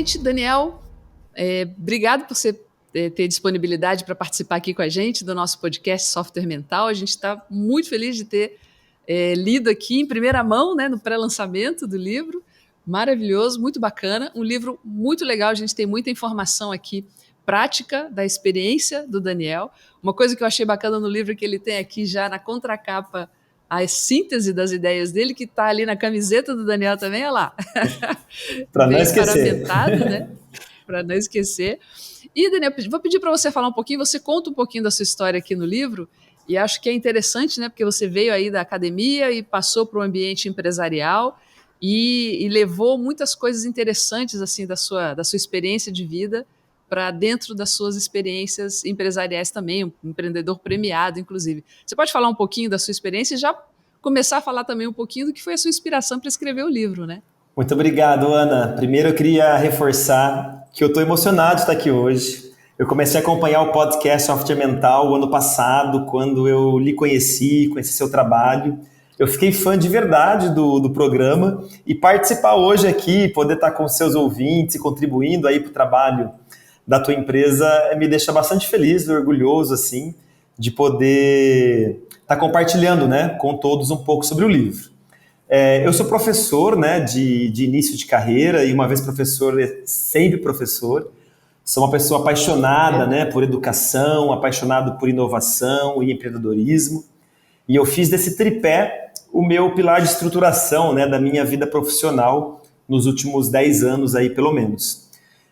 gente, Daniel, obrigado por você ter disponibilidade para participar aqui com a gente do nosso podcast Software Mental. A gente está muito feliz de ter lido aqui em primeira mão, né, no pré-lançamento do livro. Maravilhoso, muito bacana. Um livro muito legal, a gente tem muita informação aqui prática da experiência do Daniel. Uma coisa que eu achei bacana no livro é que ele tem aqui já na contracapa a síntese das ideias dele, que está ali na camiseta do Daniel também, olha lá. Para não esquecer. Né? Para não esquecer. E, Daniel, vou pedir para você falar um pouquinho, você conta um pouquinho da sua história aqui no livro, e acho que é interessante, né, porque você veio aí da academia e passou para o ambiente empresarial e levou muitas coisas interessantes assim da sua experiência de vida para dentro das suas experiências empresariais também, um empreendedor premiado, inclusive. Você pode falar um pouquinho da sua experiência e já começar a falar também um pouquinho do que foi a sua inspiração para escrever o livro, né? Muito obrigado, Ana. Primeiro eu queria reforçar que eu estou emocionado de estar aqui hoje. Eu comecei a acompanhar o podcast Software Mental o ano passado, quando eu lhe conheci seu trabalho. Eu fiquei fã de verdade do programa e participar hoje aqui, poder estar com seus ouvintes e contribuindo aí para o trabalho da tua empresa, me deixa bastante feliz e orgulhoso, assim, de poder estar compartilhando, né, com todos um pouco sobre o livro. Eu sou professor, né, de início de carreira, e uma vez professor, sempre professor. Sou uma pessoa apaixonada, né, por educação, apaixonado por inovação e empreendedorismo. E eu fiz desse tripé o meu pilar de estruturação, né, da minha vida profissional nos últimos 10 anos, aí, pelo menos.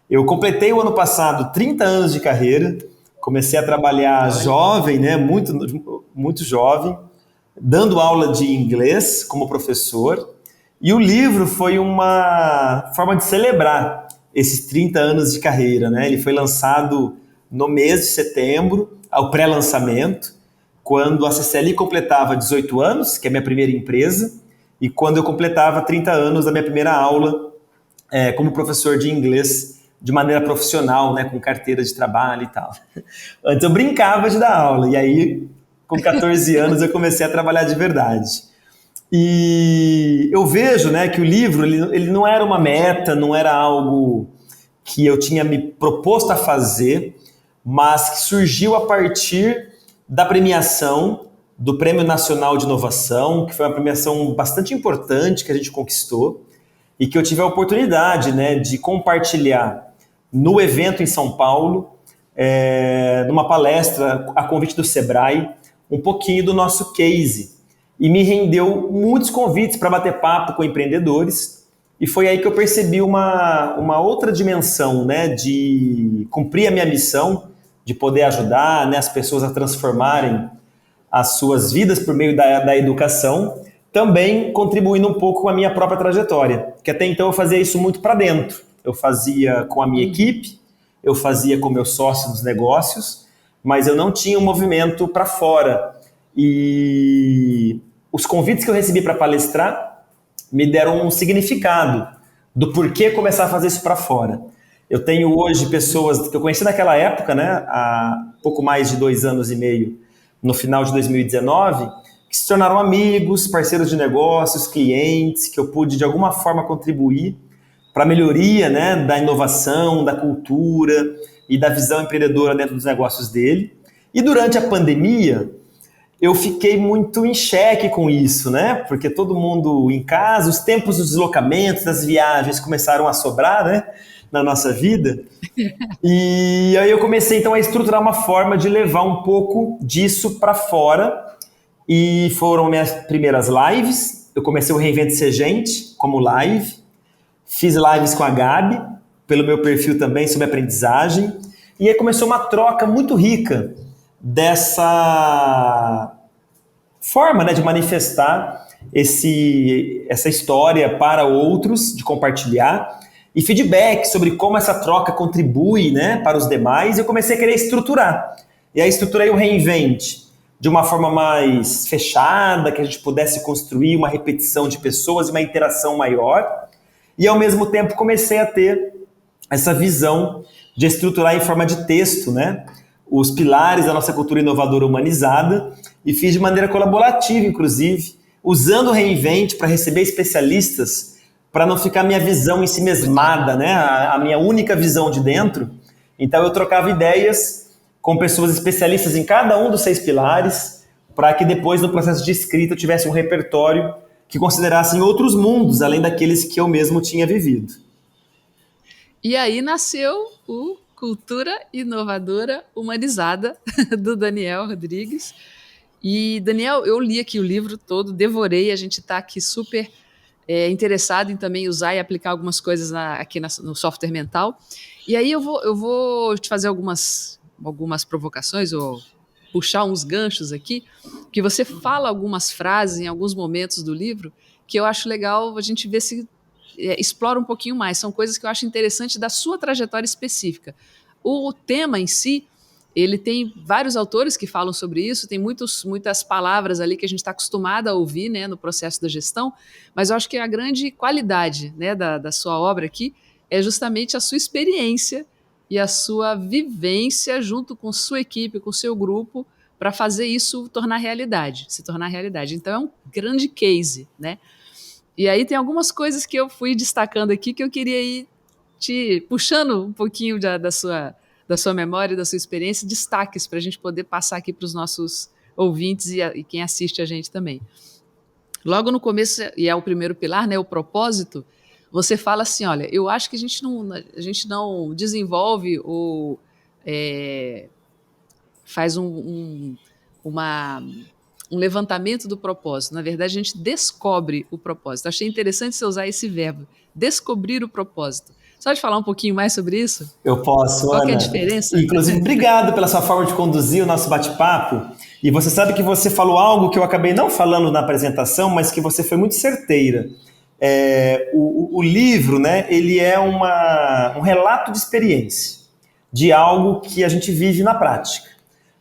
Eu completei o ano passado 30 anos de carreira, comecei a trabalhar jovem, né, muito jovem, dando aula de inglês como professor, e o livro foi uma forma de celebrar esses 30 anos de carreira, né? Ele foi lançado no mês de setembro, ao pré-lançamento, quando a CCLI completava 18 anos, que é a minha primeira empresa, e quando eu completava 30 anos da minha primeira aula como professor de inglês de maneira profissional, né, com carteira de trabalho e tal. Antes eu brincava de dar aula, e aí com 14 anos eu comecei a trabalhar de verdade. E eu vejo, né, que o livro ele não era uma meta, não era algo que eu tinha me proposto a fazer, mas que surgiu a partir da premiação do Prêmio Nacional de Inovação, que foi uma premiação bastante importante que a gente conquistou e que eu tive a oportunidade, né, de compartilhar no evento em São Paulo, numa palestra a convite do Sebrae, um pouquinho do nosso case, e me rendeu muitos convites para bater papo com empreendedores, e foi aí que eu percebi uma outra dimensão, né, de cumprir a minha missão, de poder ajudar, né, as pessoas a transformarem as suas vidas por meio da educação, também contribuindo um pouco com a minha própria trajetória, que até então eu fazia isso muito para dentro. Eu fazia com a minha equipe, eu fazia com meu sócio dos negócios, mas eu não tinha um movimento para fora. E os convites que eu recebi para palestrar me deram um significado do porquê começar a fazer isso para fora. Eu tenho hoje pessoas que eu conheci naquela época, né, há pouco mais de 2 anos e meio, no final de 2019, que se tornaram amigos, parceiros de negócios, clientes, que eu pude de alguma forma contribuir para a melhoria, né, da inovação, da cultura e da visão empreendedora dentro dos negócios dele. E durante a pandemia, eu fiquei muito em xeque com isso, né? Porque todo mundo em casa, os tempos dos deslocamentos, das viagens começaram a sobrar, né, na nossa vida. E aí eu comecei então a estruturar uma forma de levar um pouco disso para fora. E foram minhas primeiras lives. Eu comecei o Reinvente Ser Gente como live. Fiz lives com a Gabi, pelo meu perfil também, sobre aprendizagem. E aí começou uma troca muito rica dessa forma, né, de manifestar essa história para outros, de compartilhar. E feedback sobre como essa troca contribui, né, para os demais. E eu comecei a querer estruturar. E aí estruturei o Reinvente de uma forma mais fechada, que a gente pudesse construir uma repetição de pessoas e uma interação maior. E, ao mesmo tempo, comecei a ter essa visão de estruturar em forma de texto, né, os pilares da nossa cultura inovadora humanizada, e fiz de maneira colaborativa, inclusive, usando o Reinvente para receber especialistas para não ficar a minha visão ensimesmada, né? A minha única visão de dentro. Então eu trocava ideias com pessoas especialistas em cada um dos 6 pilares, para que depois no processo de escrita eu tivesse um repertório que considerassem outros mundos, além daqueles que eu mesmo tinha vivido. E aí nasceu o Cultura Inovadora Humanizada, do Daniel Rodrigues. E, Daniel, eu li aqui o livro todo, devorei, a gente está aqui super interessado em também usar e aplicar algumas coisas no software mental. E aí eu vou te fazer algumas provocações, ou puxar uns ganchos aqui, que você fala algumas frases em alguns momentos do livro que eu acho legal a gente ver se explora um pouquinho mais. São coisas que eu acho interessante da sua trajetória específica. O tema em si, ele tem vários autores que falam sobre isso, tem muitas palavras ali que a gente está acostumado a ouvir, né, no processo da gestão, mas eu acho que a grande qualidade, né, da sua obra aqui é justamente a sua experiência e a sua vivência junto com sua equipe, com o seu grupo, para fazer isso se tornar realidade. Então é um grande case, né? E aí tem algumas coisas que eu fui destacando aqui que eu queria ir te puxando um pouquinho da sua memória, da sua experiência, destaques para a gente poder passar aqui para os nossos ouvintes e quem assiste a gente também. Logo no começo, e é o primeiro pilar, né, o propósito, você fala assim, olha, eu acho que a gente não desenvolve ou faz um levantamento do propósito. Na verdade, a gente descobre o propósito. Achei interessante você usar esse verbo, descobrir o propósito. Você pode falar um pouquinho mais sobre isso? Eu posso, Qual Ana. Que é a diferença? Inclusive, obrigado pela sua forma de conduzir o nosso bate-papo. E você sabe que você falou algo que eu acabei não falando na apresentação, mas que você foi muito certeira. O livro, né, ele é um relato de experiência, de algo que a gente vive na prática.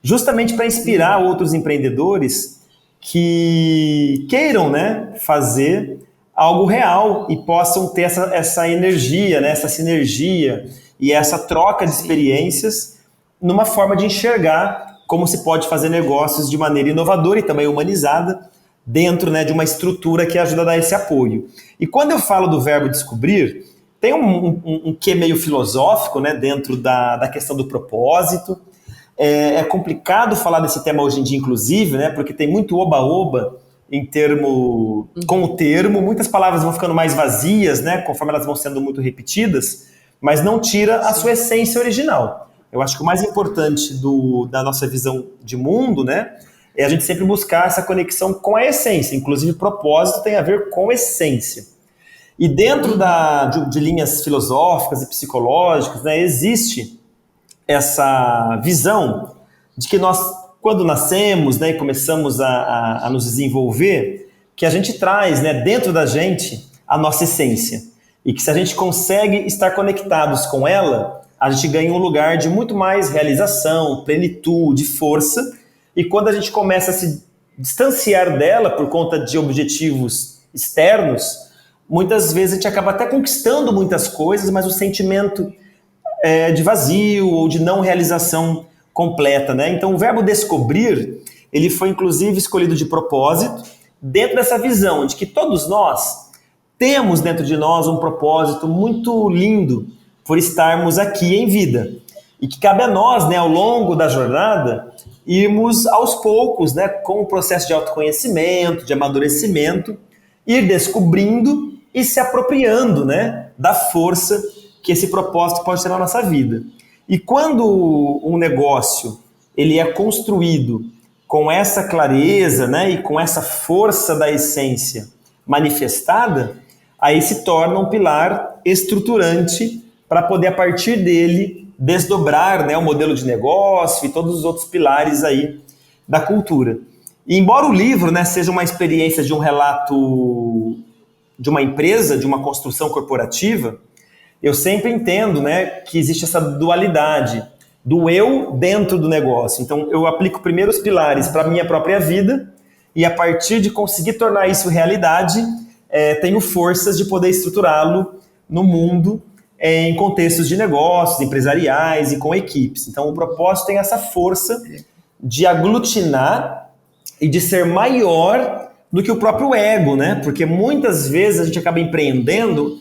Justamente para inspirar outros empreendedores que queiram, né, fazer algo real e possam ter essa energia, né, essa sinergia e essa troca de experiências numa forma de enxergar como se pode fazer negócios de maneira inovadora e também humanizada dentro, né, de uma estrutura que ajuda a dar esse apoio. E quando eu falo do verbo descobrir, tem um quê meio filosófico, né, dentro da questão do propósito. É complicado falar desse tema hoje em dia, inclusive, né, porque tem muito oba-oba com o termo, muitas palavras vão ficando mais vazias, né, conforme elas vão sendo muito repetidas, mas não tira a sua essência original. Eu acho que o mais importante da nossa visão de mundo, né, é a gente sempre buscar essa conexão com a essência. Inclusive, propósito tem a ver com essência. E dentro de linhas filosóficas e psicológicas, né, existe essa visão de que nós, quando nascemos, né, e começamos a nos desenvolver, que a gente traz, né, dentro da gente a nossa essência. E que se a gente consegue estar conectados com ela, a gente ganha um lugar de muito mais realização, plenitude, força. E quando a gente começa a se distanciar dela por conta de objetivos externos, muitas vezes a gente acaba até conquistando muitas coisas, mas o sentimento de vazio ou de não realização completa, né? Então o verbo descobrir, ele foi inclusive escolhido de propósito, dentro dessa visão de que todos nós temos dentro de nós um propósito muito lindo por estarmos aqui em vida. E que cabe a nós, né, ao longo da jornada, irmos aos poucos, né, com o processo de autoconhecimento, de amadurecimento, ir descobrindo e se apropriando, né, da força que esse propósito pode ter na nossa vida. E quando um negócio ele é construído com essa clareza, né, e com essa força da essência manifestada, aí se torna um pilar estruturante para poder, a partir dele, desdobrar, né, o modelo de negócio e todos os outros pilares aí da cultura. E embora o livro, né, seja uma experiência de um relato de uma empresa, de uma construção corporativa, eu sempre entendo, né, que existe essa dualidade do eu dentro do negócio. Então, eu aplico primeiro os pilares para a minha própria vida e, a partir de conseguir tornar isso realidade, tenho forças de poder estruturá-lo no mundo, em contextos de negócios, empresariais e com equipes. Então, o propósito tem essa força de aglutinar e de ser maior do que o próprio ego, né? Porque muitas vezes a gente acaba empreendendo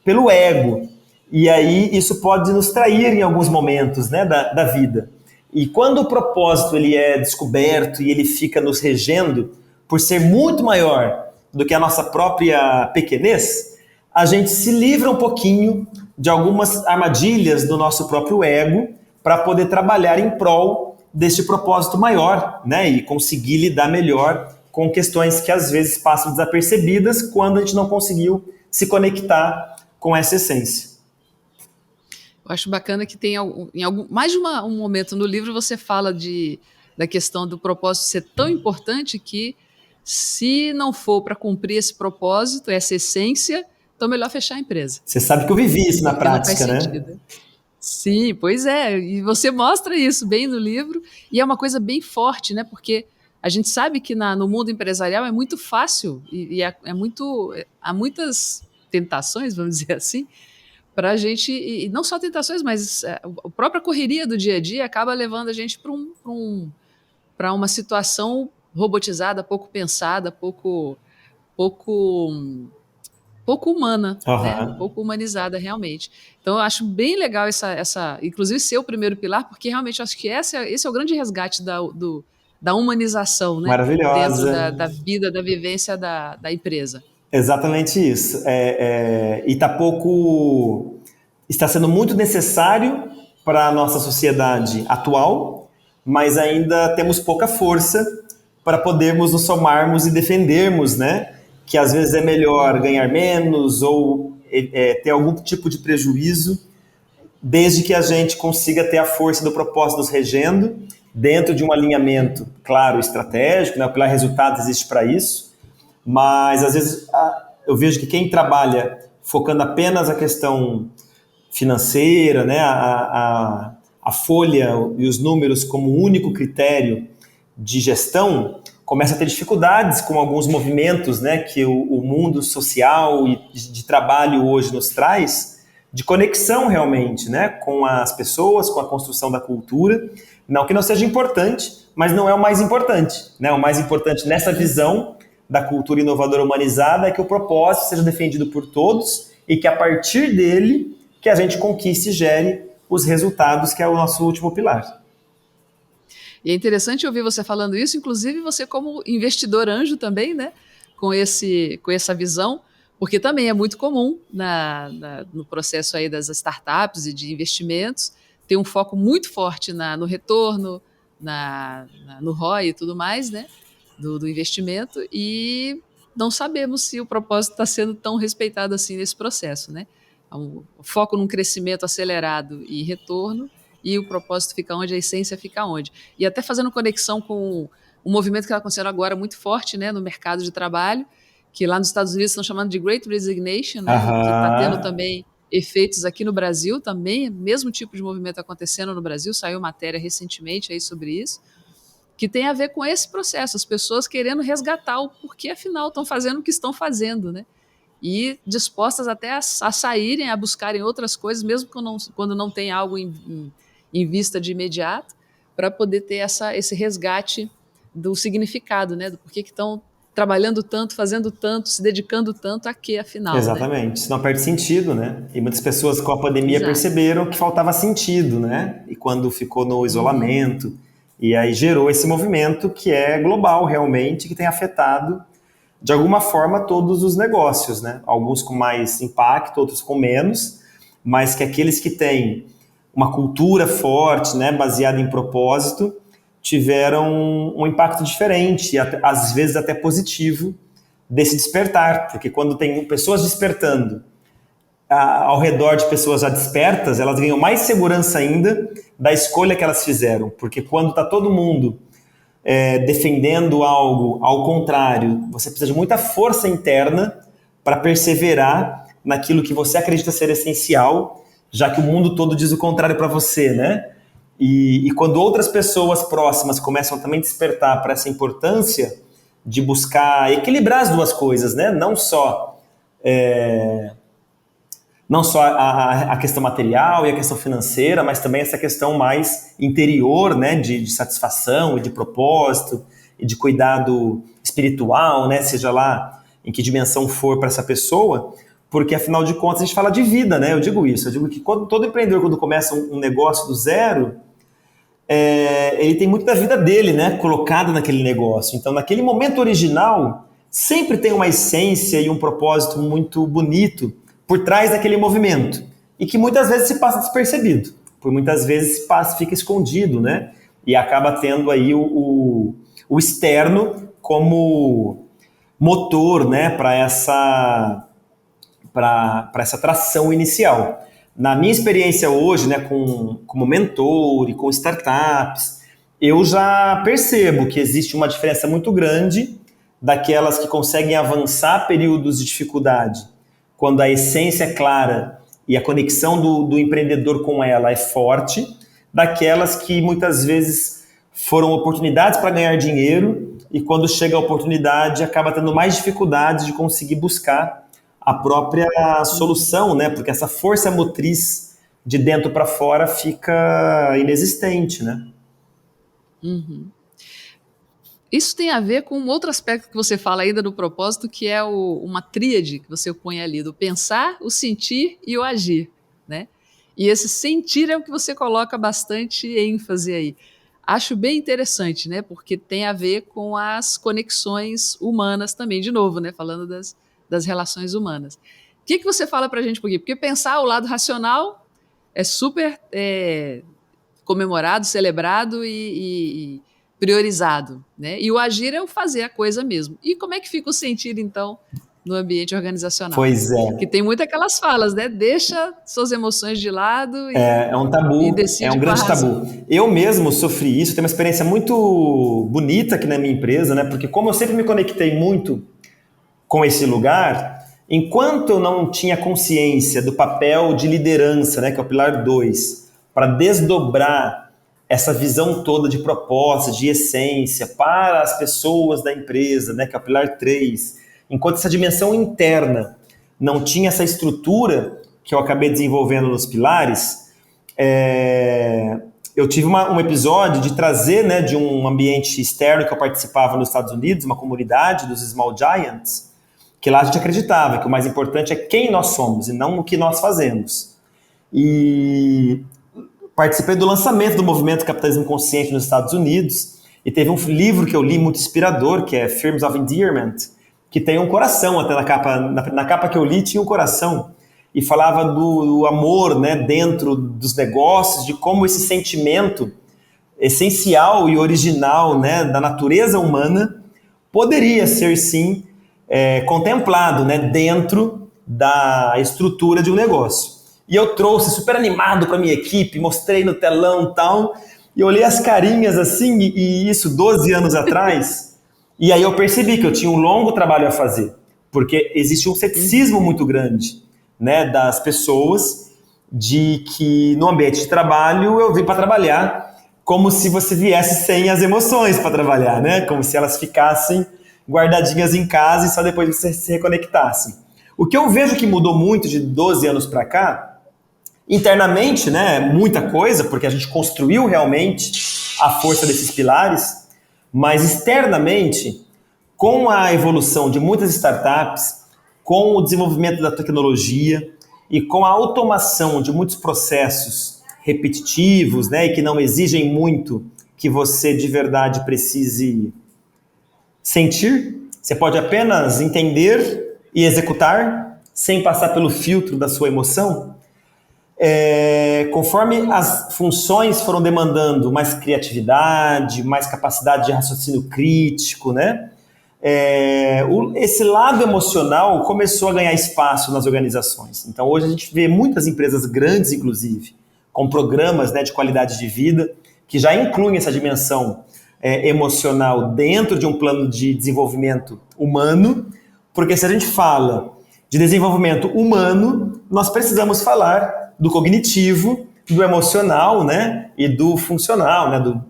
pelo ego. E aí isso pode nos trair em alguns momentos, né, da vida. E quando o propósito ele é descoberto e ele fica nos regendo por ser muito maior do que a nossa própria pequenez, a gente se livra um pouquinho de algumas armadilhas do nosso próprio ego para poder trabalhar em prol deste propósito maior, né? E conseguir lidar melhor com questões que às vezes passam desapercebidas quando a gente não conseguiu se conectar com essa essência. Eu acho bacana que tem mais de um momento no livro você fala da questão do propósito ser tão importante que se não for para cumprir esse propósito, essa essência, então é melhor fechar a empresa. Você sabe que eu vivi isso na prática, né? Sim, pois é, e você mostra isso bem no livro, e é uma coisa bem forte, né? Porque a gente sabe que no mundo empresarial é muito fácil, há muitas tentações, vamos dizer assim, para a gente, e não só tentações, mas a própria correria do dia a dia acaba levando a gente para uma situação robotizada, pouco pensada, pouco humana, né? Pouco humanizada realmente. Então eu acho bem legal inclusive ser o primeiro pilar, porque realmente eu acho que esse é o grande resgate da humanização, né? Maravilhosa. Dentro da vida, da vivência da empresa. Exatamente isso. Está sendo muito necessário para a nossa sociedade atual, mas ainda temos pouca força para podermos nos somarmos e defendermos, né? Que às vezes é melhor ganhar menos ou ter algum tipo de prejuízo, desde que a gente consiga ter a força do propósito nos regendo, dentro de um alinhamento, claro, estratégico, né? O pilar resultado existe para isso, mas às vezes eu vejo que quem trabalha focando apenas a questão financeira, né? A folha e os números como único critério de gestão, começa a ter dificuldades com alguns movimentos, né, que o mundo social e de trabalho hoje nos traz, de conexão realmente, né, com as pessoas, com a construção da cultura. Não que não seja importante, mas não é o mais importante, né? O mais importante nessa visão da cultura inovadora humanizada é que o propósito seja defendido por todos e que a partir dele que a gente conquiste e gere os resultados, que é o nosso último pilar. E é interessante ouvir você falando isso, inclusive você como investidor anjo também, né? Com essa visão, porque também é muito comum no processo aí das startups e de investimentos ter um foco muito forte no retorno, no ROI e tudo mais, né? Do investimento, e não sabemos se o propósito está sendo tão respeitado assim nesse processo, né? O foco num crescimento acelerado e retorno, e o propósito fica onde, a essência fica onde. E até fazendo conexão com o movimento que está acontecendo agora muito forte, né, no mercado de trabalho, que lá nos Estados Unidos estão chamando de Great Resignation, né, que está tendo também efeitos aqui no Brasil também, mesmo tipo de movimento acontecendo no Brasil, saiu matéria recentemente aí sobre isso, que tem a ver com esse processo, as pessoas querendo resgatar o porquê, afinal, estão fazendo o que estão fazendo, né? E dispostas até a saírem, a buscarem outras coisas, mesmo quando não tem algo em vista de imediato, para poder ter esse resgate do significado, né? Do porquê que estão trabalhando tanto, fazendo tanto, se dedicando tanto a quê, afinal. Exatamente, né? Senão perde sentido, né? E muitas pessoas com a pandemia perceberam que faltava sentido, né? E quando ficou no isolamento, e aí gerou esse movimento que é global realmente, que tem afetado de alguma forma todos os negócios, né? Alguns com mais impacto, outros com menos, mas que aqueles que têm uma cultura forte, né, baseada em propósito, tiveram um impacto diferente, às vezes até positivo, desse despertar, porque quando tem pessoas despertando ao redor de pessoas já despertas, elas ganham mais segurança ainda da escolha que elas fizeram, porque quando está todo mundo defendendo algo, ao contrário, você precisa de muita força interna para perseverar naquilo que você acredita ser essencial, já que o mundo todo diz o contrário para você, né? E quando outras pessoas próximas começam também a despertar para essa importância de buscar equilibrar as duas coisas, né? Não só a questão material e a questão financeira, mas também essa questão mais interior, né, de satisfação e de propósito e de cuidado espiritual, né? Seja lá em que dimensão for para essa pessoa, porque afinal de contas a gente fala de vida, né? Eu digo isso, eu digo que todo empreendedor, quando começa um negócio do zero, ele tem muito da vida dele, né, colocado naquele negócio. Então, naquele momento original, sempre tem uma essência e um propósito muito bonito por trás daquele movimento, e que muitas vezes se passa despercebido, por muitas vezes fica escondido, né, e acaba tendo aí o externo como motor, né, para essa tração inicial. Na minha experiência hoje, né, como mentor e com startups, eu já percebo que existe uma diferença muito grande daquelas que conseguem avançar períodos de dificuldade, quando a essência é clara e a conexão do empreendedor com ela é forte, daquelas que muitas vezes foram oportunidades para ganhar dinheiro e quando chega a oportunidade acaba tendo mais dificuldades de conseguir buscar a própria solução, né? Porque essa força motriz de dentro para fora fica inexistente, né? Uhum. Isso tem a ver com um outro aspecto que você fala ainda no propósito, que é uma tríade que você põe ali, do pensar, o sentir e o agir, né? E esse sentir é o que você coloca bastante ênfase aí. Acho bem interessante, né? Porque tem a ver com as conexões humanas também, de novo, né? Falando das relações humanas. O que você fala pra gente por aqui? Porque pensar o lado racional é super comemorado, celebrado e priorizado, né? E o agir é o fazer a coisa mesmo. E como é que fica o sentir, então, no ambiente organizacional? Pois é. Que tem muito aquelas falas, né? Deixa suas emoções de lado é um tabu, e decide é um grande tabu. Eu mesmo sofri isso, tenho uma experiência muito bonita aqui na minha empresa, né? Porque como eu sempre me conectei muito com esse lugar, enquanto eu não tinha consciência do papel de liderança, né, que é o pilar 2, para desdobrar essa visão toda de proposta, de essência para as pessoas da empresa, né, que é o pilar 3, enquanto essa dimensão interna não tinha essa estrutura que eu acabei desenvolvendo nos pilares, eu tive um episódio de trazer, né, de um ambiente externo que eu participava nos Estados Unidos, uma comunidade dos Small Giants, que lá a gente acreditava que o mais importante é quem nós somos e não o que nós fazemos. E participei do lançamento do movimento Capitalismo Consciente nos Estados Unidos e teve um livro que eu li muito inspirador, que é Terms of Endearment, que tem um coração até na capa que eu li tinha um coração e falava do amor, né, dentro dos negócios, de como esse sentimento essencial e original, né, da natureza humana poderia ser sim contemplado, né, dentro da estrutura de um negócio. E eu trouxe super animado para a minha equipe, mostrei no telão e tal, e olhei as carinhas assim, e isso 12 anos atrás, e aí eu percebi que eu tinha um longo trabalho a fazer, porque existe um ceticismo muito grande, né, das pessoas, de que no ambiente de trabalho eu vim para trabalhar como se você viesse sem as emoções para trabalhar, né, como se elas ficassem guardadinhas em casa e só depois você se reconectasse. O que eu vejo que mudou muito de 12 anos para cá, internamente, né, muita coisa, porque a gente construiu realmente a força desses pilares, mas externamente, com a evolução de muitas startups, com o desenvolvimento da tecnologia e com a automação de muitos processos repetitivos, né, e que não exigem muito que você de verdade precise sentir, você pode apenas entender e executar sem passar pelo filtro da sua emoção. Conforme as funções foram demandando mais criatividade, mais capacidade de raciocínio crítico, né? Esse lado emocional começou a ganhar espaço nas organizações. Então hoje a gente vê muitas empresas grandes, inclusive, com programas, né, de qualidade de vida, que já incluem essa dimensão emocional dentro de um plano de desenvolvimento humano, porque se a gente fala de desenvolvimento humano, nós precisamos falar do cognitivo, do emocional, né, e do funcional, né,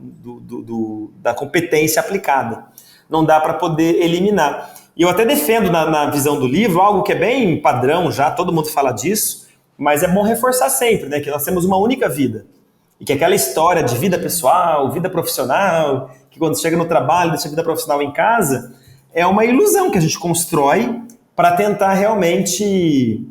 da competência aplicada. Não dá para poder eliminar. E eu até defendo na visão do livro algo que é bem padrão já, todo mundo fala disso, mas é bom reforçar sempre, né, que nós temos uma única vida. E que aquela história de vida pessoal, vida profissional, que quando chega no trabalho deixa a vida profissional em casa, é uma ilusão que a gente constrói para tentar realmente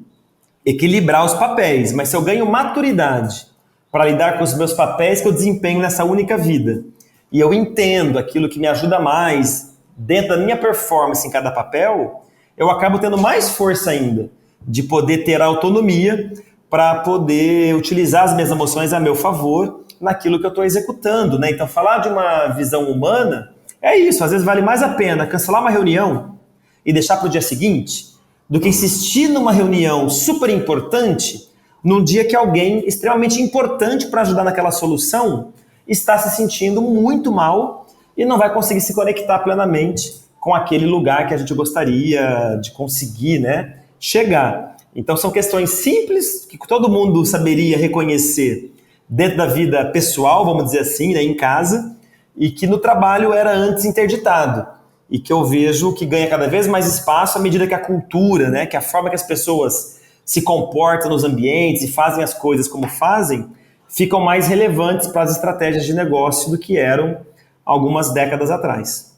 equilibrar os papéis. Mas se eu ganho maturidade para lidar com os meus papéis que eu desempenho nessa única vida, e eu entendo aquilo que me ajuda mais dentro da minha performance em cada papel, eu acabo tendo mais força ainda de poder ter autonomia para poder utilizar as minhas emoções a meu favor naquilo que eu estou executando, né? Então, falar de uma visão humana é isso. Às vezes vale mais a pena cancelar uma reunião e deixar para o dia seguinte do que insistir numa reunião super importante num dia que alguém extremamente importante para ajudar naquela solução está se sentindo muito mal e não vai conseguir se conectar plenamente com aquele lugar que a gente gostaria de conseguir, né, chegar. Então são questões simples que todo mundo saberia reconhecer dentro da vida pessoal, vamos dizer assim, né, em casa, e que no trabalho era antes interditado. E que eu vejo que ganha cada vez mais espaço à medida que a cultura, né, que a forma que as pessoas se comportam nos ambientes e fazem as coisas como fazem, ficam mais relevantes para as estratégias de negócio do que eram algumas décadas atrás.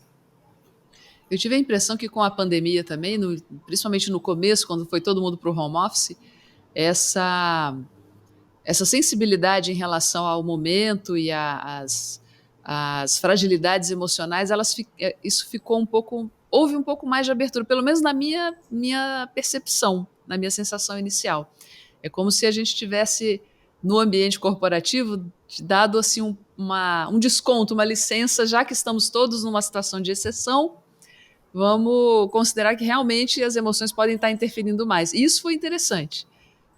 Eu tive a impressão que com a pandemia também, principalmente no começo, quando foi todo mundo para o home office, essa sensibilidade em relação ao momento e as fragilidades emocionais, isso ficou um pouco... Houve um pouco mais de abertura, pelo menos na minha percepção, na minha sensação inicial. É como se a gente tivesse, no ambiente corporativo, dado assim, um desconto, uma licença, já que estamos todos numa situação de exceção, vamos considerar que realmente as emoções podem estar interferindo mais. E isso foi interessante,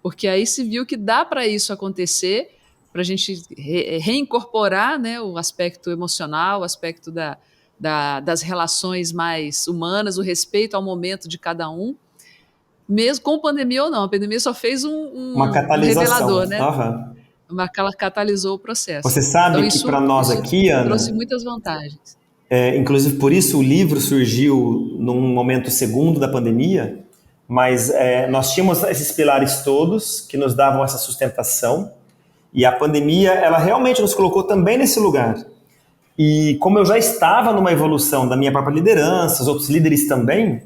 porque aí se viu que dá para isso acontecer, para a gente reincorporar, né, o aspecto emocional, o aspecto das relações mais humanas, o respeito ao momento de cada um, mesmo com pandemia ou não. A pandemia só fez uma catalisação, revelador, né? Uhum. Ela catalisou o processo. Você sabe então, que para nós aqui, Ana, trouxe muitas vantagens. Inclusive por isso o livro surgiu num momento segundo da pandemia, mas nós tínhamos esses pilares todos que nos davam essa sustentação, e a pandemia ela realmente nos colocou também nesse lugar. E como eu já estava numa evolução da minha própria liderança, os outros líderes também,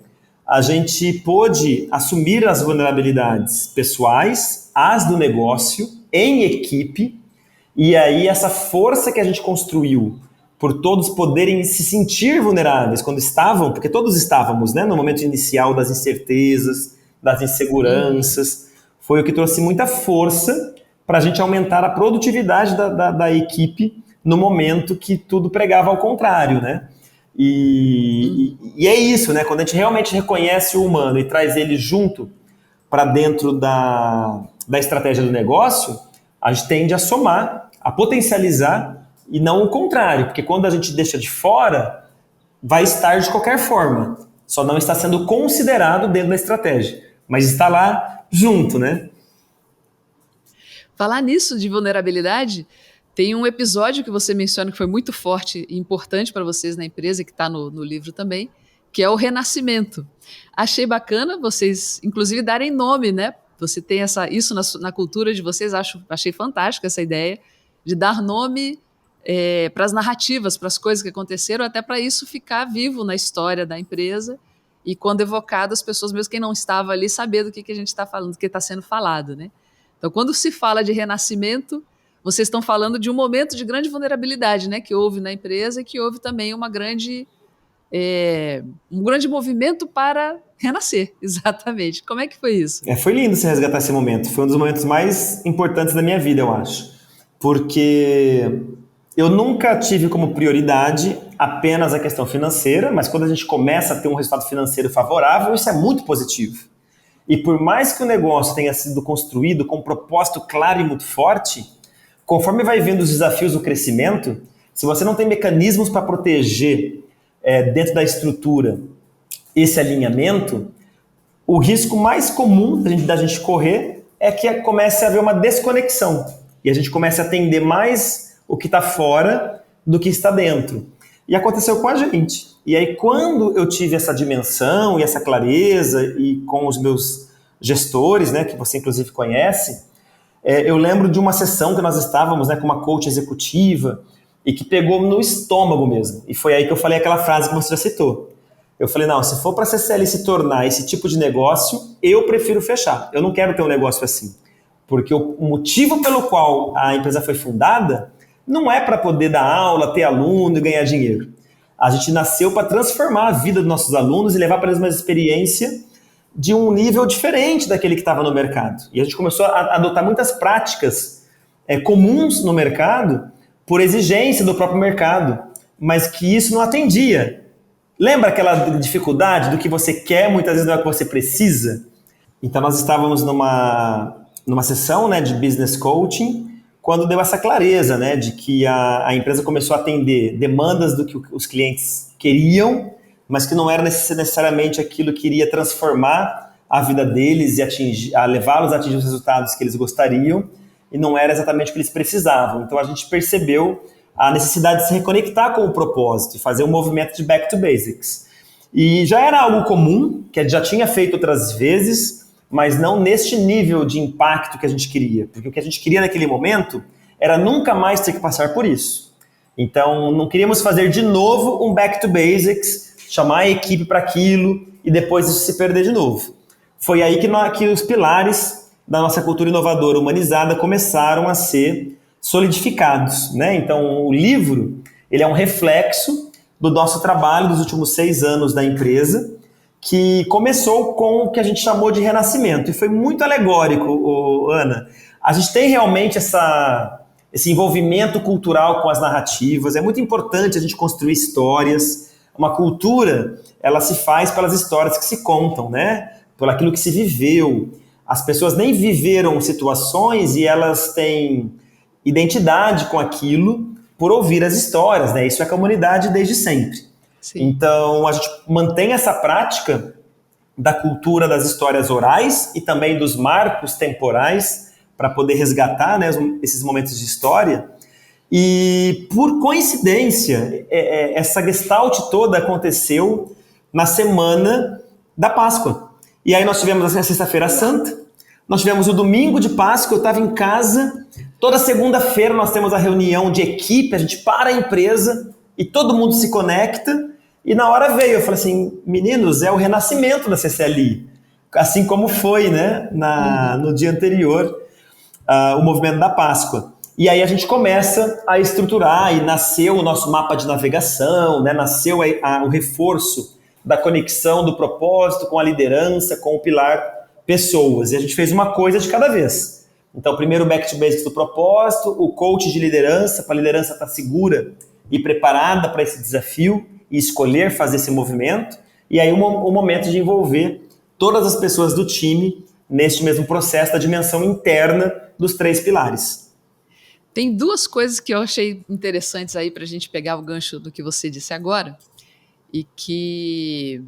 a gente pôde assumir as vulnerabilidades pessoais, as do negócio, em equipe, e aí essa força que a gente construiu por todos poderem se sentir vulneráveis quando estavam, porque todos estávamos, né, no momento inicial das incertezas, das inseguranças, foi o que trouxe muita força para a gente aumentar a produtividade da equipe no momento que tudo pregava ao contrário, né? E é isso, né? Quando a gente realmente reconhece o humano e traz ele junto para dentro da estratégia do negócio, a gente tende a somar, a potencializar e não o contrário, porque quando a gente deixa de fora, vai estar de qualquer forma, só não está sendo considerado dentro da estratégia, mas está lá junto, né? Falar nisso de vulnerabilidade, tem um episódio que você menciona que foi muito forte e importante para vocês na empresa, que está no livro também, que é o renascimento. Achei bacana vocês, inclusive, darem nome, né? Você tem isso na cultura de vocês, achei fantástica essa ideia de dar nome para as narrativas, para as coisas que aconteceram, até para isso ficar vivo na história da empresa e quando evocado as pessoas, mesmo quem não estava ali, saber do que a gente está falando, do que está sendo falado, né? Então, quando se fala de renascimento, vocês estão falando de um momento de grande vulnerabilidade, né, que houve na empresa e que houve também um grande movimento para renascer, exatamente. Como é que foi isso? Foi lindo você resgatar esse momento. Foi um dos momentos mais importantes da minha vida, eu acho. Porque eu nunca tive como prioridade apenas a questão financeira, mas quando a gente começa a ter um resultado financeiro favorável, isso é muito positivo. E por mais que o negócio tenha sido construído com um propósito claro e muito forte, conforme vai vendo os desafios do crescimento, se você não tem mecanismos para proteger dentro da estrutura esse alinhamento, o risco mais comum da gente correr é que comece a haver uma desconexão e a gente comece a atender mais o que está fora do que está dentro. E aconteceu com a gente. E aí, quando eu tive essa dimensão e essa clareza, e com os meus gestores, né, que você inclusive conhece, eu lembro de uma sessão que nós estávamos, né, com uma coach executiva, e que pegou no estômago mesmo. E foi aí que eu falei aquela frase que você já citou. Eu falei, não, se for para a CCL se tornar esse tipo de negócio, eu prefiro fechar. Eu não quero ter um negócio assim. Porque o motivo pelo qual a empresa foi fundada não é para poder dar aula, ter aluno e ganhar dinheiro. A gente nasceu para transformar a vida dos nossos alunos e levar para eles uma experiência de um nível diferente daquele que estava no mercado. E a gente começou a adotar muitas práticas comuns no mercado por exigência do próprio mercado, mas que isso não atendia. Lembra aquela dificuldade do que você quer, muitas vezes não é o que você precisa? Então nós estávamos numa sessão, né, de business coaching, quando deu essa clareza, né, de que a empresa começou a atender demandas do que os clientes queriam, mas que não era necessariamente aquilo que iria transformar a vida deles e levá-los a atingir os resultados que eles gostariam, e não era exatamente o que eles precisavam. Então a gente percebeu a necessidade de se reconectar com o propósito e fazer um movimento de back to basics. E já era algo comum, que a gente já tinha feito outras vezes, mas não neste nível de impacto que a gente queria. Porque o que a gente queria naquele momento era nunca mais ter que passar por isso. Então, não queríamos fazer de novo um back to basics, chamar a equipe para aquilo e depois isso se perder de novo. Foi aí que os pilares da nossa cultura inovadora humanizada começaram a ser solidificados, né? Então, o livro, ele é um reflexo do nosso trabalho dos últimos 6 anos da empresa, que começou com o que a gente chamou de renascimento. E foi muito alegórico, Ana. A gente tem realmente esse envolvimento cultural com as narrativas. É muito importante a gente construir histórias. Uma cultura, ela se faz pelas histórias que se contam, né? Por aquilo que se viveu. As pessoas nem viveram situações e elas têm identidade com aquilo por ouvir as histórias, né? Isso é a comunidade desde sempre. Sim. Então, a gente mantém essa prática da cultura das histórias orais e também dos marcos temporais para poder resgatar, né, esses momentos de história. E, por coincidência, essa gestalt toda aconteceu na semana da Páscoa. E aí nós tivemos a Sexta-feira Santa, nós tivemos o domingo de Páscoa, eu estava em casa. Toda segunda-feira nós temos a reunião de equipe, a gente para a empresa e todo mundo se conecta. E na hora veio, eu falei assim, meninos, é o renascimento da CCLI. Assim como foi, né, no dia anterior, o movimento da Páscoa. E aí a gente começa a estruturar e nasceu o nosso mapa de navegação, né, nasceu o reforço da conexão do propósito com a liderança, com o pilar pessoas. E a gente fez uma coisa de cada vez. Então, primeiro o back to basics do propósito, o coach de liderança, para a liderança estar segura e preparada para esse desafio e escolher fazer esse movimento. E aí o momento de envolver todas as pessoas do time neste mesmo processo da dimensão interna dos 3 pilares. Tem 2 coisas que eu achei interessantes aí para a gente pegar o gancho do que você disse agora e que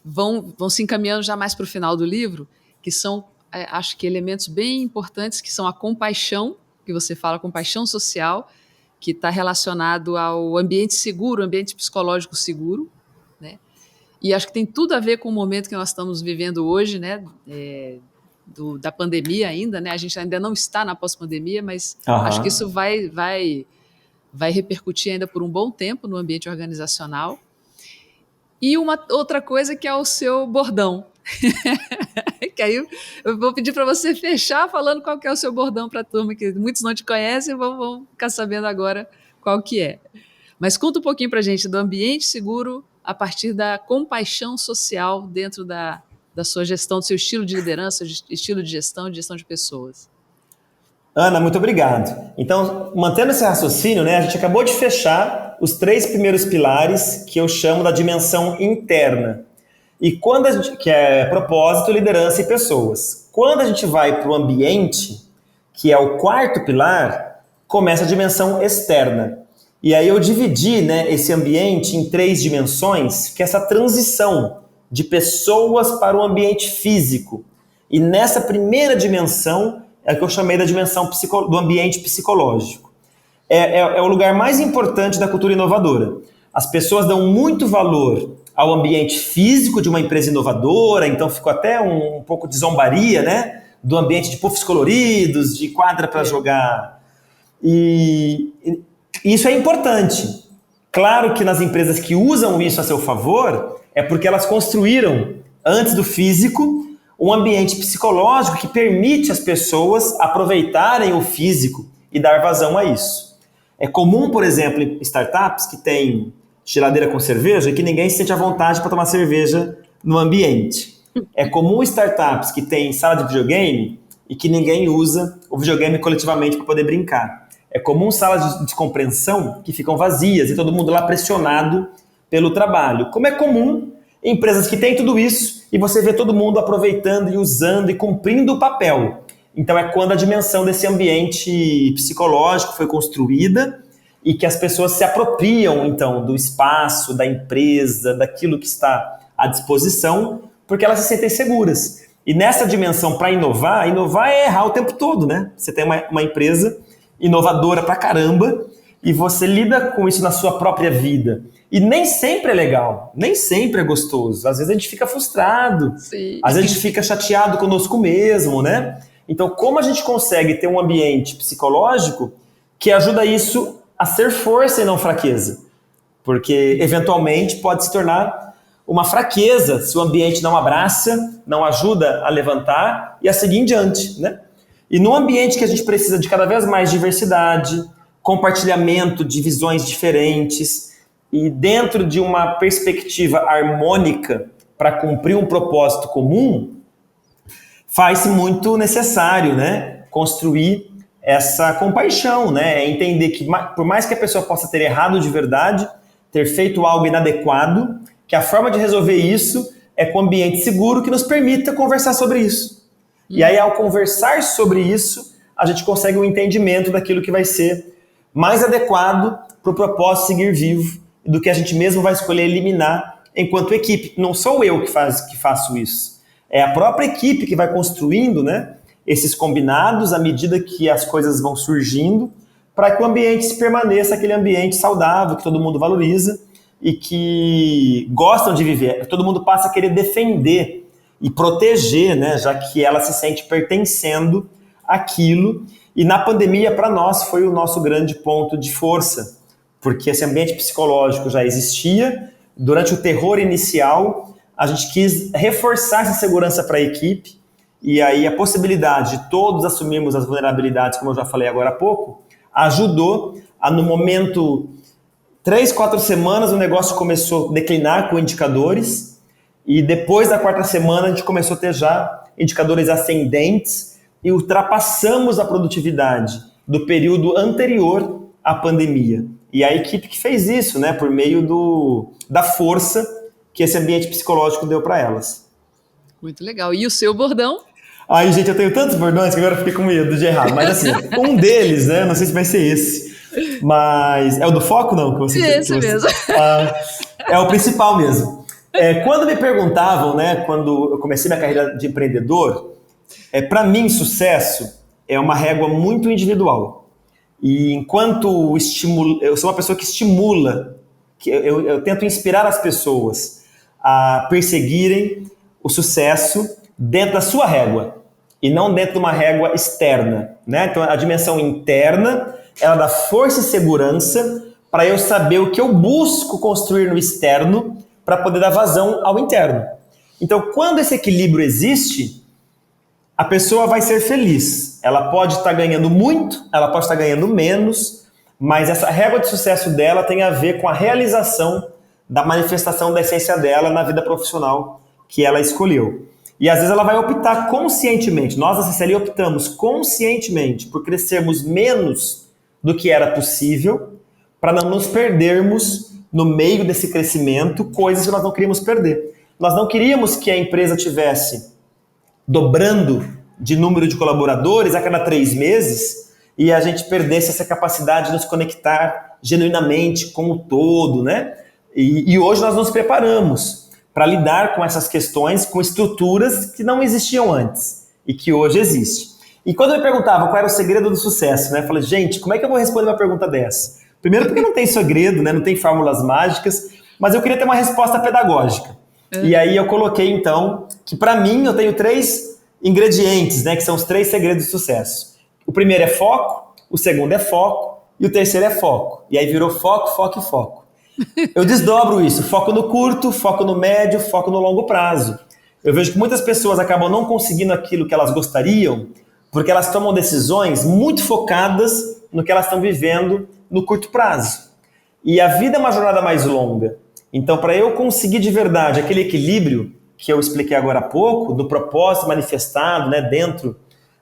vão se encaminhando já mais para o final do livro, que são, acho que, elementos bem importantes, que são a compaixão, que você fala, compaixão social, que está relacionado ao ambiente seguro, ambiente psicológico seguro, né? E acho que tem tudo a ver com o momento que nós estamos vivendo hoje, né? Da pandemia ainda, né? A gente ainda não está na pós-pandemia, mas acho que isso vai repercutir ainda por um bom tempo no ambiente organizacional. E uma outra coisa que é o seu bordão. Que aí eu vou pedir para você fechar falando qual que é o seu bordão para a turma, que muitos não te conhecem, vão ficar sabendo agora qual que é. Mas conta um pouquinho para a gente do ambiente seguro a partir da compaixão social dentro da sua gestão, do seu estilo de liderança, estilo de gestão de pessoas. Ana, muito obrigado. Então, mantendo esse raciocínio, né, a gente acabou de fechar os 3 primeiros pilares que eu chamo da dimensão interna. E que é propósito, liderança e pessoas. Quando a gente vai para o ambiente, que é o 4º pilar, começa a dimensão externa. E aí eu dividi, né, esse ambiente em 3 dimensões, que é essa transição de pessoas para o ambiente físico. E nessa primeira dimensão é que eu chamei da dimensão do ambiente psicológico. É o lugar mais importante da cultura inovadora. As pessoas dão muito valor ao ambiente físico de uma empresa inovadora, então ficou até um pouco de zombaria, né? Do ambiente de puffs coloridos, de quadra para jogar. E isso é importante. Claro que nas empresas que usam isso a seu favor, é porque elas construíram, antes do físico, um ambiente psicológico que permite as pessoas aproveitarem o físico e dar vazão a isso. É comum, por exemplo, em startups que tem geladeira com cerveja que ninguém se sente à vontade para tomar cerveja no ambiente. É comum startups que tem sala de videogame e que ninguém usa o videogame coletivamente para poder brincar. É comum salas de descompreensão que ficam vazias e todo mundo lá pressionado pelo trabalho. Como é comum em empresas que têm tudo isso e você vê todo mundo aproveitando e usando e cumprindo o papel. Então é quando a dimensão desse ambiente psicológico foi construída e que as pessoas se apropriam, então, do espaço, da empresa, daquilo que está à disposição, porque elas se sentem seguras. E nessa dimensão, para inovar é errar o tempo todo, né? Você tem uma empresa inovadora pra caramba e você lida com isso na sua própria vida. E nem sempre é legal, nem sempre é gostoso. Às vezes a gente fica frustrado, Sim. Às vezes a gente fica chateado conosco mesmo, né? Então, como a gente consegue ter um ambiente psicológico que ajuda isso a ser força e não fraqueza? Porque, eventualmente, pode se tornar uma fraqueza se o ambiente não abraça, não ajuda a levantar e a seguir em diante, né? E num ambiente que a gente precisa de cada vez mais diversidade, compartilhamento de visões diferentes e dentro de uma perspectiva harmônica para cumprir um propósito comum, faz-se muito necessário, né, construir essa compaixão, né, entender que por mais que a pessoa possa ter errado de verdade, ter feito algo inadequado, que a forma de resolver isso é com um ambiente seguro que nos permita conversar sobre isso. E aí, ao conversar sobre isso, a gente consegue um entendimento daquilo que vai ser mais adequado para o propósito seguir vivo do que a gente mesmo vai escolher eliminar enquanto equipe. Não sou eu que faço isso. É a própria equipe que vai construindo, né, esses combinados à medida que as coisas vão surgindo para que o ambiente permaneça aquele ambiente saudável, que todo mundo valoriza e que gostam de viver. Todo mundo passa a querer defender e proteger, né, já que ela se sente pertencendo àquilo. E na pandemia, para nós, foi o nosso grande ponto de força, porque esse ambiente psicológico já existia. Durante o terror inicial, a gente quis reforçar essa segurança para a equipe, e aí a possibilidade de todos assumirmos as vulnerabilidades, como eu já falei agora há pouco, ajudou a, no momento, 3, 4 semanas, o negócio começou a declinar com indicadores, e depois da 4ª semana a gente começou a ter já indicadores ascendentes e ultrapassamos a produtividade do período anterior à pandemia. E a equipe que fez isso, né, por meio da força que esse ambiente psicológico deu para elas. Muito legal. E o seu bordão? Ai, gente, eu tenho tantos bordões que agora eu fiquei com medo de errar. Mas assim, um deles, né, não sei se vai ser esse, mas é o do foco, não? Que você, esse mesmo. É o principal mesmo. Quando me perguntavam, né, quando eu comecei minha carreira de empreendedor, para mim, sucesso é uma régua muito individual. E enquanto eu sou uma pessoa que estimula, que eu tento inspirar as pessoas a perseguirem o sucesso dentro da sua régua e não dentro de uma régua externa, né? Então, a dimensão interna, ela dá força e segurança para eu saber o que eu busco construir no externo para poder dar vazão ao interno. Então, quando esse equilíbrio existe, a pessoa vai ser feliz. Ela pode estar ganhando muito, ela pode estar ganhando menos, mas essa régua de sucesso dela tem a ver com a realização da manifestação da essência dela na vida profissional que ela escolheu. E às vezes ela vai optar conscientemente, nós da CCLI optamos conscientemente por crescermos menos do que era possível para não nos perdermos no meio desse crescimento coisas que nós não queríamos perder. Nós não queríamos que a empresa tivesse dobrando de número de colaboradores a cada 3 meses e a gente perdesse essa capacidade de nos conectar genuinamente com o todo, né? E hoje nós nos preparamos para lidar com essas questões, com estruturas que não existiam antes e que hoje existem. E quando me perguntavam qual era o segredo do sucesso, né? Eu falei, gente, como é que eu vou responder uma pergunta dessa? Primeiro porque não tem segredo, né? Não tem fórmulas mágicas, mas eu queria ter uma resposta pedagógica. E aí eu coloquei, então, que para mim eu tenho 3 ingredientes, né? Que são os 3 segredos do sucesso. O primeiro é foco, o segundo é foco e o terceiro é foco. E aí virou foco, foco e foco. Eu desdobro isso, foco no curto, foco no médio, foco no longo prazo. Eu vejo que muitas pessoas acabam não conseguindo aquilo que elas gostariam porque elas tomam decisões muito focadas no que elas estão vivendo no curto prazo. E a vida é uma jornada mais longa. Então, para eu conseguir de verdade aquele equilíbrio que eu expliquei agora há pouco, do propósito manifestado, né, dentro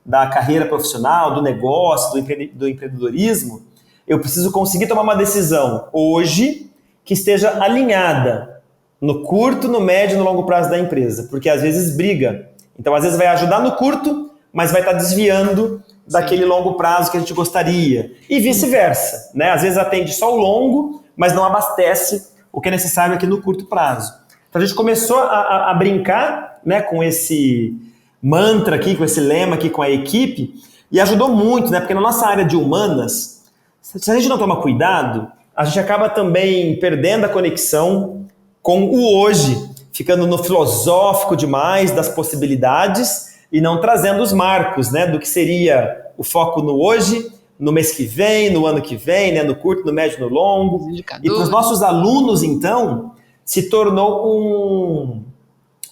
da carreira profissional, do negócio, do empreendedorismo, eu preciso conseguir tomar uma decisão hoje que esteja alinhada no curto, no médio e no longo prazo da empresa, porque às vezes briga. Então, às vezes vai ajudar no curto, mas vai estar desviando daquele longo prazo que a gente gostaria. E vice-versa, né? Às vezes atende só o longo, mas não abastece o que é necessário aqui no curto prazo. Então, a gente começou a brincar, né, com esse mantra aqui, com esse lema aqui com a equipe, e ajudou muito, né? Porque na nossa área de humanas, se a gente não toma cuidado, a gente acaba também perdendo a conexão com o hoje, ficando no filosófico demais das possibilidades e não trazendo os marcos, né, do que seria o foco no hoje, no mês que vem, no ano que vem, né, no curto, no médio, no longo. E para os nossos alunos, então, se tornou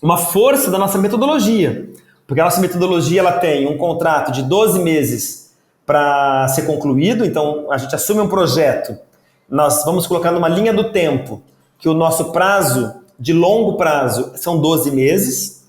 uma força da nossa metodologia, porque a nossa metodologia ela tem um contrato de 12 meses para ser concluído, então a gente assume um projeto, nós vamos colocar numa linha do tempo que o nosso prazo de longo prazo são 12 meses,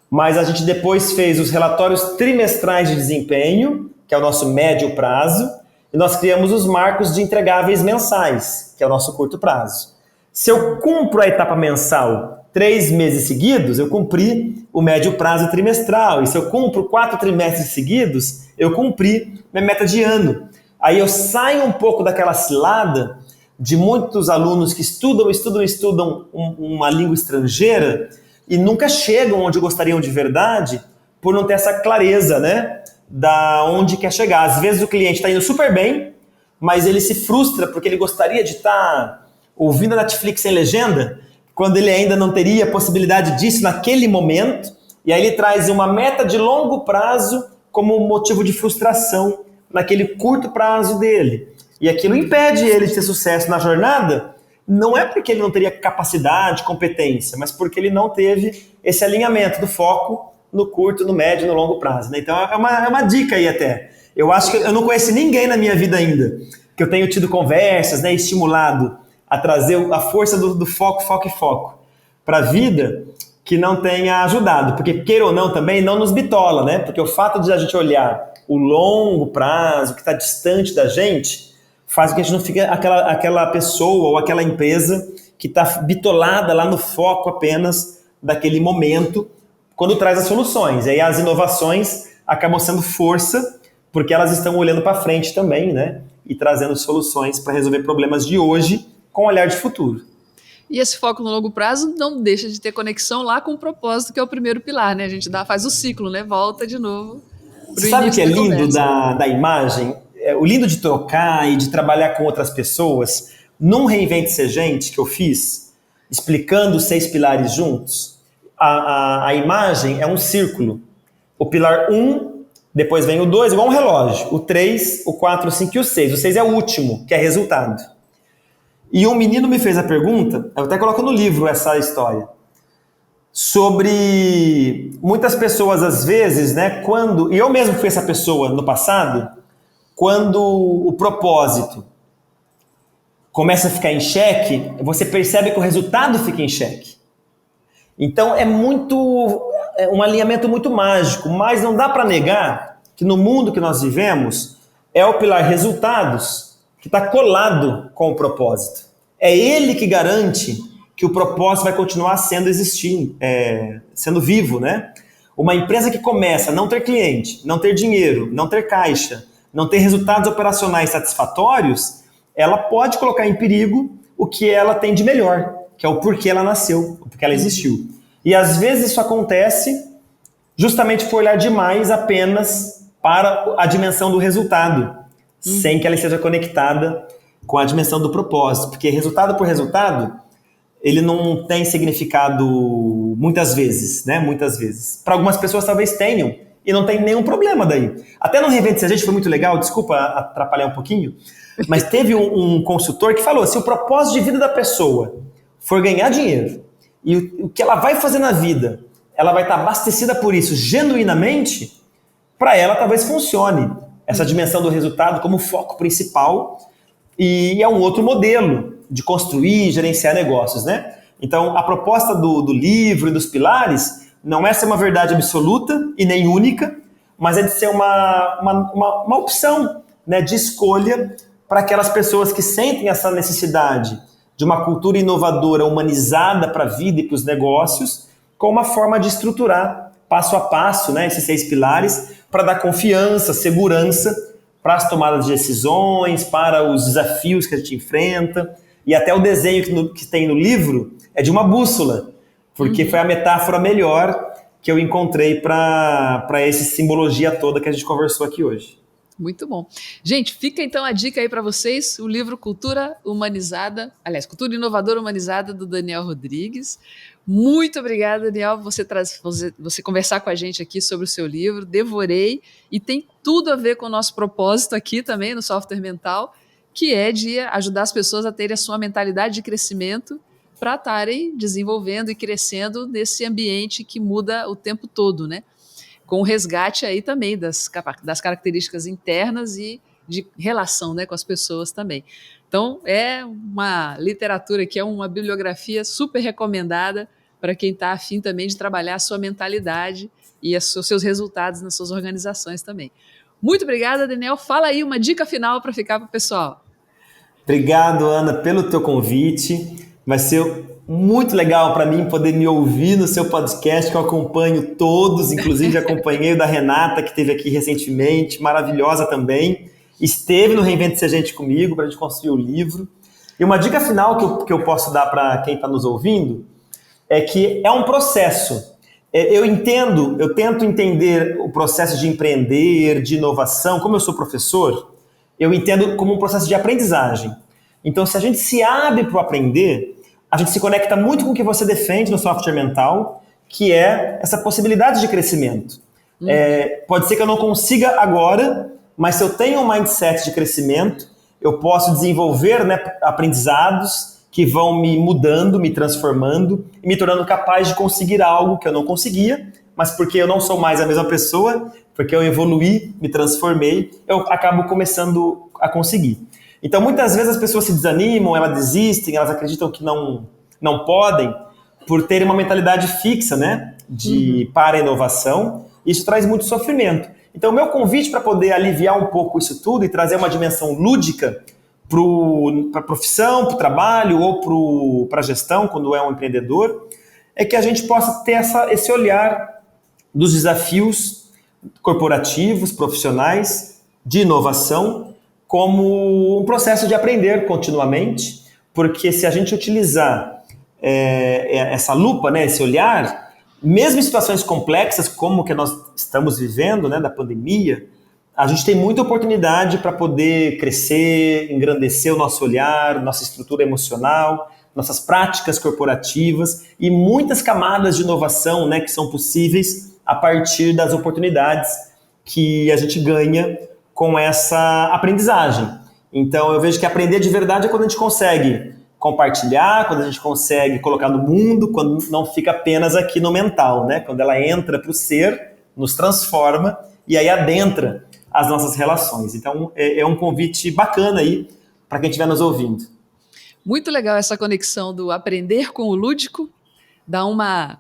mas a gente depois fez os relatórios trimestrais de desempenho, que é o nosso médio prazo, e nós criamos os marcos de entregáveis mensais, que é o nosso curto prazo. Se eu cumpro a etapa mensal 3 meses seguidos, eu cumpri o médio prazo trimestral, e se eu cumpro 4 trimestres seguidos, eu cumpri minha meta de ano. Aí eu saio um pouco daquela cilada de muitos alunos que estudam uma língua estrangeira e nunca chegam onde gostariam de verdade por não ter essa clareza, né, da onde quer chegar. Às vezes o cliente está indo super bem, mas ele se frustra porque ele gostaria de estar ouvindo a Netflix sem legenda, quando ele ainda não teria a possibilidade disso naquele momento, e aí ele traz uma meta de longo prazo como motivo de frustração naquele curto prazo dele. E aquilo impede ele de ter sucesso na jornada, não é porque ele não teria capacidade, competência, mas porque ele não teve esse alinhamento do foco no curto, no médio e no longo prazo, né? Então é uma dica aí até. Eu acho que eu não conheci ninguém na minha vida ainda que eu tenho tido conversas, né, estimulado a trazer a força do foco para a vida, que não tenha ajudado. Porque, queira ou não, também não nos bitola, né? Porque o fato de a gente olhar o longo prazo, que está distante da gente, faz com que a gente não fique aquela pessoa ou aquela empresa que está bitolada lá no foco apenas daquele momento, quando traz as soluções. E aí as inovações acabam sendo força, porque elas estão olhando para frente também, né? E trazendo soluções para resolver problemas de hoje com um olhar de futuro. E esse foco no longo prazo não deixa de ter conexão lá com o propósito, que é o primeiro pilar, né? A gente faz o ciclo, né? Volta de novo. Você sabe o que é lindo da imagem? O lindo de trocar e de trabalhar com outras pessoas, num Reinvente-se Gente que eu fiz, explicando os 6 pilares juntos, a imagem é um círculo. O pilar 1, depois vem o 2, igual um relógio. O 3, o 4, o 5 e o 6. O 6 é o último, que é resultado. E um menino me fez a pergunta, eu até coloco no livro essa história, sobre muitas pessoas às vezes, né, e eu mesmo fui essa pessoa no passado, quando o propósito começa a ficar em xeque, você percebe que o resultado fica em xeque. Então é um alinhamento muito mágico, mas não dá para negar que no mundo que nós vivemos é o pilar resultados que está colado com o propósito. É ele que garante que o propósito vai continuar sendo vivo, né? Uma empresa que começa a não ter cliente, não ter dinheiro, não ter caixa, não ter resultados operacionais satisfatórios, ela pode colocar em perigo o que ela tem de melhor, que é o porquê ela nasceu, o porquê ela existiu. E às vezes isso acontece justamente por olhar demais apenas para a dimensão do resultado, sem que ela esteja conectada com a dimensão do propósito, porque resultado por resultado, ele não tem significado muitas vezes, né? Muitas vezes. Para algumas pessoas talvez tenham, e não tem nenhum problema daí. Até no Reinvente-se a Gente foi muito legal, desculpa atrapalhar um pouquinho, Mas teve um consultor que falou, se o propósito de vida da pessoa for ganhar dinheiro, e o que ela vai fazer na vida, ela vai estar abastecida por isso genuinamente, para ela talvez funcione essa dimensão do resultado como foco principal, e é um outro modelo de construir e gerenciar negócios, né? Então, a proposta do livro e dos pilares não é ser uma verdade absoluta e nem única, mas é de ser uma opção, né, de escolha para aquelas pessoas que sentem essa necessidade de uma cultura inovadora, humanizada para a vida e para os negócios, com uma forma de estruturar passo a passo, né, esses 6 pilares, para dar confiança, segurança para as tomadas de decisões, para os desafios que a gente enfrenta. E até o desenho que tem no livro é de uma bússola, porque foi a metáfora melhor que eu encontrei para essa simbologia toda que a gente conversou aqui hoje. Muito bom. Gente, fica então a dica aí para vocês, o livro Cultura Inovadora Humanizada, do Daniel Rodrigues. Muito obrigada, Daniel, você conversar com a gente aqui sobre o seu livro. Devorei, e tem tudo a ver com o nosso propósito aqui também no Software Mental, que é de ajudar as pessoas a terem a sua mentalidade de crescimento para estarem desenvolvendo e crescendo nesse ambiente que muda o tempo todo, né? Com o resgate aí também das características internas e de relação, né, com as pessoas também. Então, é uma literatura que é uma bibliografia super recomendada para quem está afim também de trabalhar a sua mentalidade e os seus resultados nas suas organizações também. Muito obrigada, Daniel. Fala aí uma dica final para ficar para o pessoal. Obrigado, Ana, pelo teu convite. Vai ser muito legal para mim poder me ouvir no seu podcast, que eu acompanho todos, inclusive acompanhei o da Renata, que esteve aqui recentemente, maravilhosa também. Esteve no Reinvente-se a Gente comigo para a gente construir o livro. E uma dica final que eu posso dar para quem está nos ouvindo é que é um processo. Eu tento entender o processo de empreender, de inovação, como eu sou professor, eu entendo como um processo de aprendizagem. Então, se a gente se abre para o aprender, a gente se conecta muito com o que você defende no software mental, que é essa possibilidade de crescimento. Pode ser que eu não consiga agora, mas se eu tenho um mindset de crescimento, eu posso desenvolver, né, aprendizados que vão me mudando, me transformando e me tornando capaz de conseguir algo que eu não conseguia, mas porque eu não sou mais a mesma pessoa, porque eu evoluí, me transformei, eu acabo começando a conseguir. Então, muitas vezes as pessoas se desanimam, elas desistem, elas acreditam que não podem, por terem uma mentalidade fixa, né, para a inovação. Isso traz muito sofrimento. Então, o meu convite para poder aliviar um pouco isso tudo e trazer uma dimensão lúdica para a profissão, para o trabalho ou para a gestão, quando é um empreendedor, é que a gente possa ter esse olhar dos desafios corporativos, profissionais, de inovação, como um processo de aprender continuamente, porque se a gente utilizar essa lupa, né, esse olhar, mesmo em situações complexas como que nós estamos vivendo, né, da pandemia, a gente tem muita oportunidade para poder crescer, engrandecer o nosso olhar, nossa estrutura emocional, nossas práticas corporativas e muitas camadas de inovação, né, que são possíveis a partir das oportunidades que a gente ganha com essa aprendizagem. Então, eu vejo que aprender de verdade é quando a gente consegue compartilhar, quando a gente consegue colocar no mundo, quando não fica apenas aqui no mental, né? Quando ela entra para o ser, nos transforma e aí adentra as nossas relações. Então, é um convite bacana aí para quem estiver nos ouvindo. Muito legal essa conexão do aprender com o lúdico, dá uma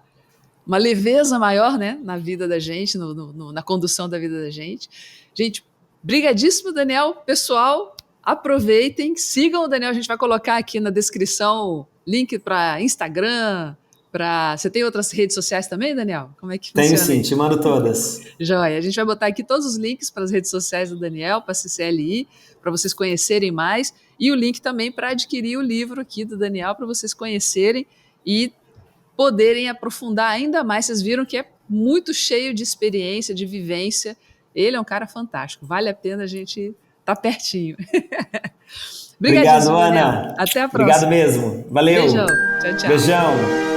leveza maior, né, na vida da gente, na condução da vida da gente. Gente, brigadíssimo, Daniel. Pessoal, aproveitem, sigam o Daniel. A gente vai colocar aqui na descrição link para Instagram, Você tem outras redes sociais também, Daniel? Como é que funciona? Tenho sim, te mando todas. Joia. A gente vai botar aqui todos os links para as redes sociais do Daniel, para a CCLI, para vocês conhecerem mais, e o link também para adquirir o livro aqui do Daniel, para vocês conhecerem e poderem aprofundar ainda mais. Vocês viram que é muito cheio de experiência, de vivência. Ele é um cara fantástico. Vale a pena a gente estar pertinho. Obrigado, Ana. Até a próxima. Obrigado mesmo. Valeu. Beijão. Tchau, tchau. Beijão.